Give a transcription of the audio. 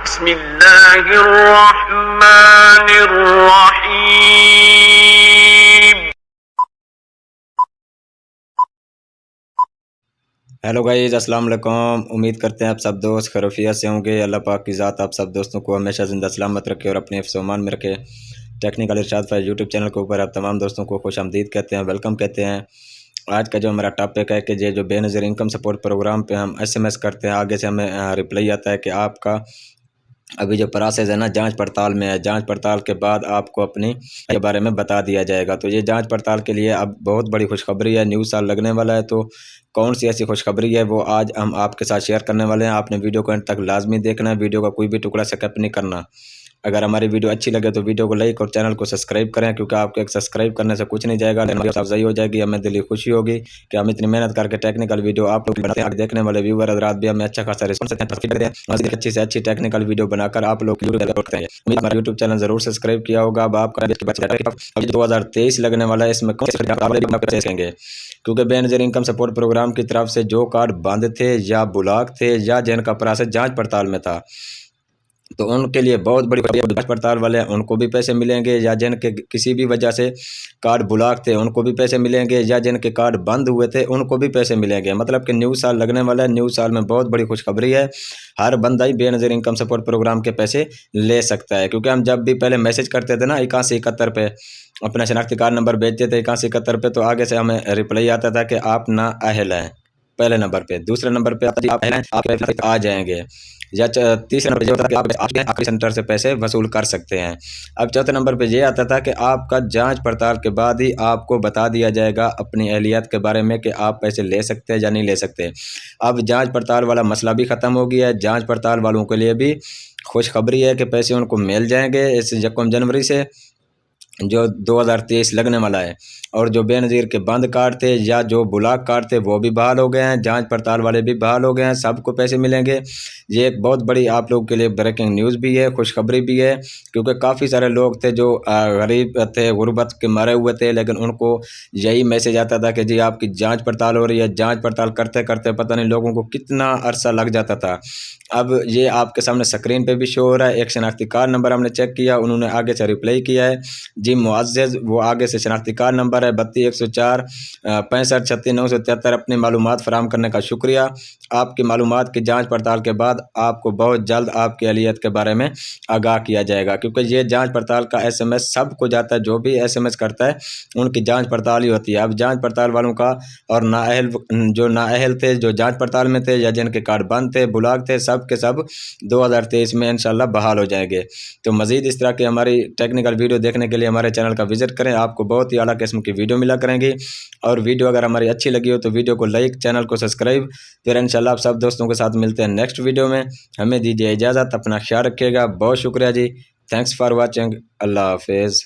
بسم اللہ الرحمن الرحیم۔ ہیلو گائز، السلام علیکم۔ امید کرتے ہیں آپ سب دوست خیریت سے ہوں گے۔ اللہ پاک کی ذات آپ سب دوستوں کو ہمیشہ زندہ سلامت رکھے اور اپنے حفظ و امان میں رکھے۔ ٹیکنیکل ارشاد فیض یوٹیوب چینل کے اوپر آپ تمام دوستوں کو خوش آمدید کہتے ہیں، ویلکم کہتے ہیں۔ آج کا جو ہمارا ٹاپک ہے کہ یہ جو بے نظیر انکم سپورٹ پروگرام پہ ہم SMS کرتے ہیں، آگے سے ہمیں رپلائی آتا ہے کہ آپ کا ابھی جو پروسیس ہے نا جانچ پڑتال میں ہے، جانچ پڑتال کے بعد آپ کو اپنی کے بارے میں بتا دیا جائے گا۔ تو یہ جانچ پڑتال کے لیے اب بہت بڑی خوشخبری ہے، نیو سال لگنے والا ہے۔ تو کون سی ایسی خوشخبری ہے وہ آج ہم آپ کے ساتھ شیئر کرنے والے ہیں۔ آپ نے ویڈیو کو انت تک لازمی دیکھنا ہے، ویڈیو کا کوئی بھی ٹکڑا سکپ نہیں کرنا۔ اگر ہماری ویڈیو اچھی لگے تو ویڈیو کو لائک اور چینل کو سبسکرائب کریں، کیونکہ آپ کے ایک سبسکرائب کرنے سے کچھ نہیں جائے گا، لیکن افزائی ہو جائے گی، ہمیں دلی خوشی ہوگی کہ ہم اتنی محنت کر کے ٹیکنیکل ویڈیو آپ لوگ بناتے ہیں۔ دیکھنے والے ویور حضرات بھی ہمیں اچھا خاصا رسپانس دیتے ہیں، اچھی سے اچھی ٹیکنیکل ویڈیو بنا کر آپ لوگ کرتے ہیں۔ امید ہمارا یوٹیوب چینل ضرور سبسکرائب کیا ہوگا۔ اب آپ کا 2023 لگنے والا ہے، اس میں کون سے کہیں گے، کیونکہ بے نظیر انکم سپورٹ پروگرام کی طرف سے جو کارڈ بند تھے یا بلاک تھے یا جن کا پروسیس جانچ پڑتال میں تھا، تو ان کے لیے بہت بڑی جانچ پڑتال والے ہیں، ان کو بھی پیسے ملیں گے، یا جن کے کسی بھی وجہ سے کارڈ بلاک تھے ان کو بھی پیسے ملیں گے، یا جن کے کارڈ بند ہوئے تھے ان کو بھی پیسے ملیں گے۔ مطلب کہ نیو سال لگنے والا ہے، نیو سال میں بہت بڑی خوشخبری ہے۔ ہر بندہ ہی بے نظیر انکم سپورٹ پروگرام کے پیسے لے سکتا ہے، کیونکہ ہم جب بھی پہلے میسج کرتے تھے نا 8171 پہ، اپنا شناختی کارڈ نمبر بھیجتے تھے 8171 پہ، تو آگے سے ہمیں رپلائی آتا تھا کہ آپ نااہل ہیں پہلے نمبر پہ، دوسرے نمبر پہ آپ آ جائیں گے، یا تیسرے نمبر پہ یہ ہوتا تھا کہ آپ آخری سینٹر سے پیسے وصول کر سکتے ہیں۔ اب چوتھے نمبر پہ یہ آتا تھا کہ آپ کا جانچ پڑتال کے بعد ہی آپ کو بتا دیا جائے گا اپنی اہلیت کے بارے میں کہ آپ پیسے لے سکتے ہیں یا نہیں لے سکتے۔ اب جانچ پڑتال والا مسئلہ بھی ختم ہو گیا ہے، جانچ پڑتال والوں کے لیے بھی خوشخبری ہے کہ پیسے ان کو مل جائیں گے اس 1 جنوری سے جو 2023 لگنے والا ہے۔ اور جو بے نظیر کے بند کارڈ تھے یا جو بلاک کارڈ تھے وہ بھی بحال ہو گئے ہیں، جانچ پڑتال والے بھی بحال ہو گئے ہیں، سب کو پیسے ملیں گے۔ یہ ایک بہت بڑی آپ لوگوں کے لیے بریکنگ نیوز بھی ہے، خوشخبری بھی ہے، کیونکہ کافی سارے لوگ تھے جو غریب تھے، غربت کے مارے ہوئے تھے، لیکن ان کو یہی میسج آتا تھا کہ جی آپ کی جانچ پڑتال ہو رہی ہے، جانچ پڑتال کرتے کرتے پتہ نہیں لوگوں کو کتنا عرصہ لگ جاتا تھا۔ اب یہ آپ کے سامنے اسکرین پہ بھی شو ہو رہا ہے، ایک شناختی کارڈ نمبر ہم نے چیک کیا، انہوں نے آگے سے رپلائی کیا ہے، جی معزز، وہ آگے سے شناختی کارڈ نمبر ہے 32 104 65 36 973۔ اپنی معلومات فراہم کرنے کا شکریہ۔ آپ کی معلومات کی جانچ پڑتال کے بعد آپ کو بہت جلد آپ کی اہلیت کے بارے میں آگاہ کیا جائے گا، کیونکہ یہ جانچ پڑتال کا SMS سب کو جاتا ہے، جو بھی SMS کرتا ہے ان کی جانچ پڑتال ہی ہوتی ہے۔ اب جانچ پڑتال والوں کا اور جو نااہل تھے، جو جانچ پڑتال میں تھے یا جن کے کارڈ بند تھے، بلاک تھے، سب کے سب 2023 میں انشاءاللہ بحال ہو جائیں گے۔ تو مزید اس طرح کی ہماری ٹیکنیکل ویڈیو دیکھنے کے لیے ہمارے چینل کا وزٹ کریں، آپ کو بہت ہی اعلیٰ قسم کی ویڈیو ملا کریں گی۔ اور ویڈیو اگر ہماری اچھی لگی ہو تو ویڈیو کو لائک، چینل کو سبسکرائب۔ پھر انشاءاللہ آپ سب دوستوں کے ساتھ ملتے ہیں نیکسٹ ویڈیو میں۔ ہمیں دیجیے اجازت، اپنا خیال رکھیے گا، بہت شکریہ جی، تھینکس فار واچنگ، اللہ حافظ۔